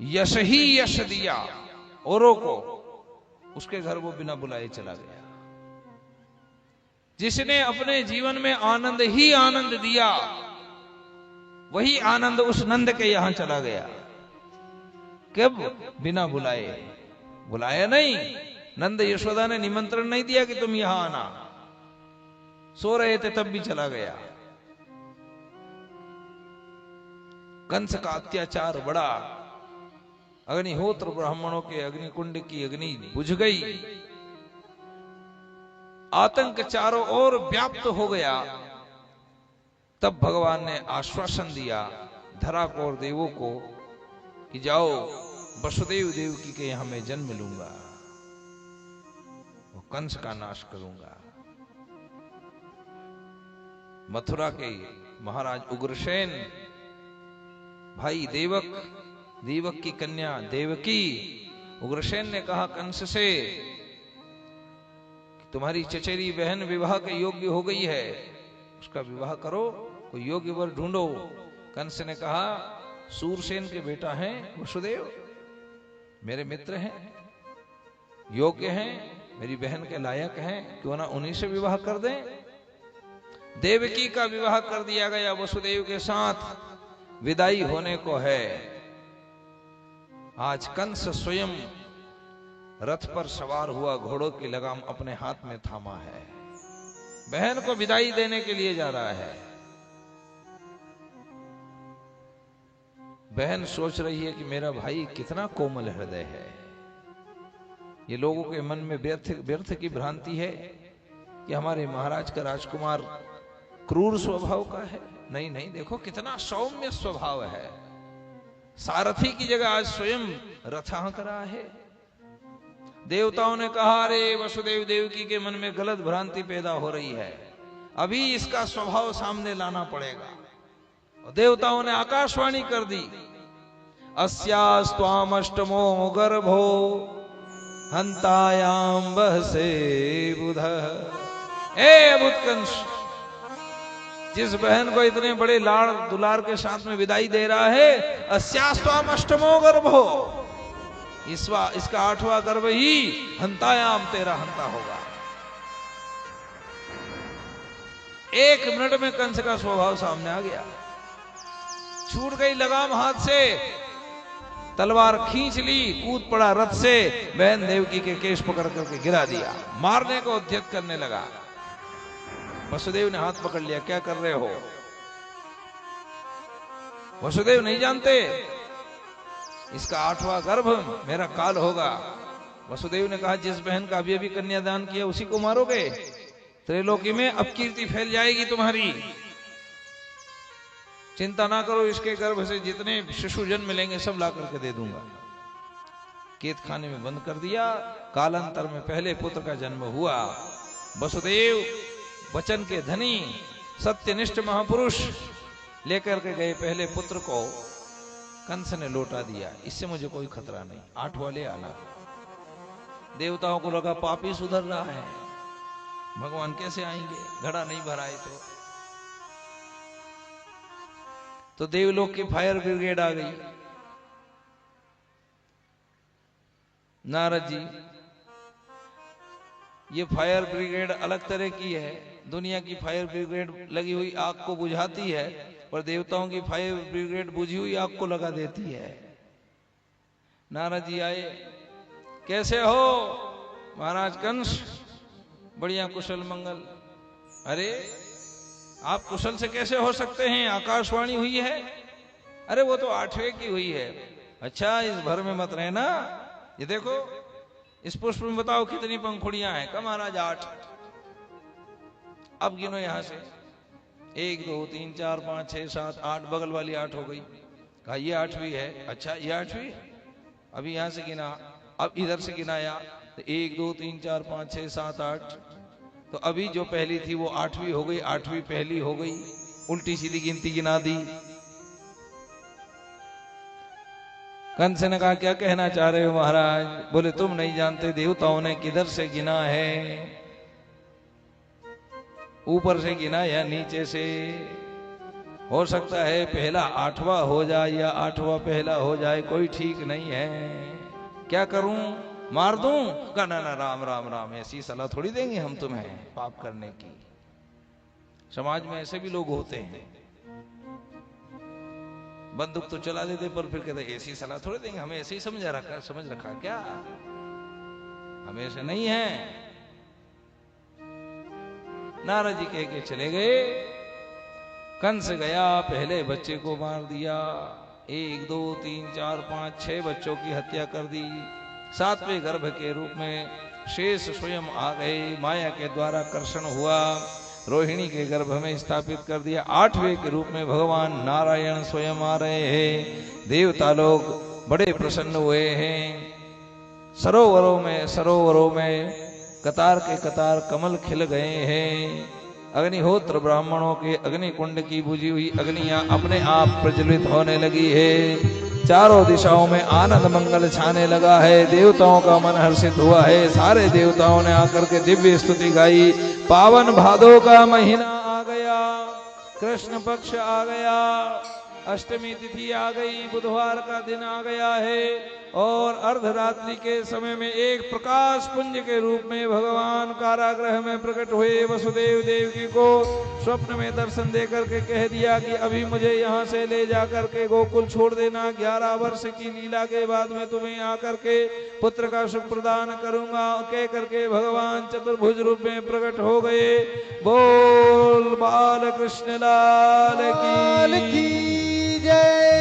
यश ही यश दिया औरों को, उसके घर वो बिना बुलाए चला गया। जिसने अपने जीवन में आनंद ही आनंद दिया, वही आनंद उस नंद के यहां चला गया। कब? बिना बुलाए। बुलाया नहीं, नंद यशोदा ने निमंत्रण नहीं दिया कि तुम यहां आना, सो रहे थे तब भी चला गया। कंस का अत्याचार बढ़ा, अग्निहोत्र ब्राह्मणों के अग्निकुंड की अग्नि बुझ गई, आतंक चारों ओर व्याप्त हो गया। तब भगवान ने आश्वासन दिया धरा को और देवों को कि जाओ वसुदेव देवकी के यहां मैं जन्म लूंगा, वो कंस का नाश करूंगा। मथुरा के महाराज उग्रसेन, भाई देवक, देवक की कन्या देवकी, उग्रसेन ने कहा कंस से कि तुम्हारी चचेरी बहन विवाह के योग्य हो गई है, उसका विवाह करो, कोई योग्य वर ढूंढो। कंस ने कहा सूरसेन के बेटा हैं वसुदेव, मेरे मित्र हैं, योग्य हैं, मेरी बहन के लायक हैं, क्यों ना उन्हीं से विवाह कर दें। देवकी का विवाह कर दिया गया, वसुदेव के साथ विदाई होने को है। आज कंस स्वयं रथ पर सवार हुआ, घोड़ों की लगाम अपने हाथ में थामा है, बहन को विदाई देने के लिए जा रहा है। बहन सोच रही है कि मेरा भाई कितना कोमल हृदय है। ये लोगों के मन में व्यर्थ की भ्रांति है कि हमारे महाराज का राजकुमार क्रूर स्वभाव का है। नहीं नहीं, देखो कितना सौम्य स्वभाव है। सारथी की जगह आज स्वयं रथ हाँक रहा है। देवताओं ने कहा अरे वसुदेव देवकी के मन में गलत भ्रांति पैदा हो रही है, अभी इसका स्वभाव सामने लाना पड़ेगा। और देवताओं ने आकाशवाणी कर दी, अस्यास्त्वाम अष्टमो गर्भो हंतायाम बहसे बुधः। ए अभूतकंस, जिस बहन को इतने बड़े लाड़ दुलार के साथ में विदाई दे रहा है, अस्यास्त्वाम अष्टमो गर्भो, इसका 8वां गर्भ ही हंतायाम, तेरा हंता होगा। 1 मिनट में कंस का स्वभाव सामने आ गया। छूट गई लगाम हाथ से, तलवार खींच ली, कूद पड़ा रथ से, बहन देवकी के केश पकड़ करके गिरा दिया, मारने को उद्यत करने लगा। वसुदेव ने हाथ पकड़ लिया, क्या कर रहे हो? वसुदेव नहीं जानते इसका 8वां गर्भ मेरा काल होगा। वसुदेव ने कहा जिस बहन का अभी अभी कन्यादान किया उसी को मारोगे? त्रिलोकी में अपकीर्ति फैल जाएगी तुम्हारी। चिंता ना करो, इसके गर्भ से जितने शिशु जन्म लेंगे सब ला करके दे दूंगा। केत खाने में बंद कर दिया। कालांतर में पहले पुत्र का जन्म हुआ। वसुदेव वचन के धनी, सत्यनिष्ठ महापुरुष लेकर के गए पहले पुत्र को, कंस ने लौटा दिया। इससे मुझे कोई खतरा नहीं, 8 वाले आना। देवताओं को लगा पापी सुधर रहा है, भगवान कैसे आएंगे, घड़ा नहीं भराए तो देवलोक की फायर ब्रिगेड आ गई। नारद जी, ये फायर ब्रिगेड अलग तरह की है। दुनिया की फायर ब्रिगेड लगी हुई आग को बुझाती है, और देवताओं की फायर ब्रिगेड बुझी हुई आग को लगा देती है। नारद जी आए, कैसे हो महाराज कंस? बढ़िया, कुशल मंगल। अरे आप कुशल से कैसे हो सकते हैं, आकाशवाणी हुई है। अरे वो तो 8वें की हुई है। अच्छा, इस भर में मत रहना। ये देखो इस पुष्प में बताओ कितनी पंखुड़ियां हैं। कम महाराज 8। अब गिनो यहां से, 1 2 3 4 5 6 7 8, बगल वाली 8 हो गई। कहा ये 8वीं है। अच्छा ये 8वीं? अभी यहां से गिना, अब इधर से गिनाया तो 1 2 3 4 5 6 7 8, तो अभी जो पहली थी वो 8वीं हो गई, 8वीं पहली हो गई, उल्टी सीधी गिनती गिना दी। कंस ने कहा क्या कहना चाह रहे हो महाराज? बोले तुम नहीं जानते देवताओं ने किधर से गिना है, ऊपर से गिना या नीचे से? हो सकता है पहला 8वां हो जाए या 8वां पहला हो जाए, कोई ठीक नहीं है। क्या करूं, मार दूं? का ना ना, राम राम राम, ऐसी सलाह थोड़ी देंगे हम तुम्हें पाप करने की। समाज में ऐसे भी लोग होते हैं, बंदूक तो चला देते पर फिर कहते ऐसी सलाह थोड़ी देंगे, हमें ऐसे ही समझ रखा क्या, हमें ऐसे नहीं है। नारद जी कह के चले गए। कंस गया, पहले बच्चे को मार दिया, 1 2 3 4 5 6 बच्चों की हत्या कर दी। 7वें गर्भ के रूप में शेष स्वयं आ गए, माया के द्वारा कर्षण हुआ, रोहिणी के गर्भ में स्थापित कर दिया। 8वें के रूप में भगवान नारायण स्वयं आ रहे हैं। देवता लोग बड़े प्रसन्न हुए हैं। सरोवरों में कतार के कतार कमल खिल गए हैं। अग्निहोत्र ब्राह्मणों के अग्नि कुंड की बुझी हुई अग्नियां अपने आप प्रज्वलित होने लगी है। चारों दिशाओं में आनंद मंगल छाने लगा है। देवताओं का मन हर्षित हुआ है। सारे देवताओं ने आकर के दिव्य स्तुति गाई। पावन भादों का महीना आ गया, कृष्ण पक्ष आ गया, अष्टमी तिथि आ गई, बुधवार का दिन आ गया है और अर्धरात्रि के समय में एक प्रकाश पुंज के रूप में भगवान कारागृह में प्रकट हुए। वसुदेव देवकी को स्वप्न में दर्शन दे करके कह दिया कि अभी मुझे यहाँ से ले जाकर के गोकुल छोड़ देना, 11 वर्ष की लीला के बाद में तुम्हें आकर के पुत्र का सुख प्रदान करूंगा। कह करके भगवान चतुर्भुज रूप में प्रकट हो गए। बोल बाल कृष्ण लाल की जय।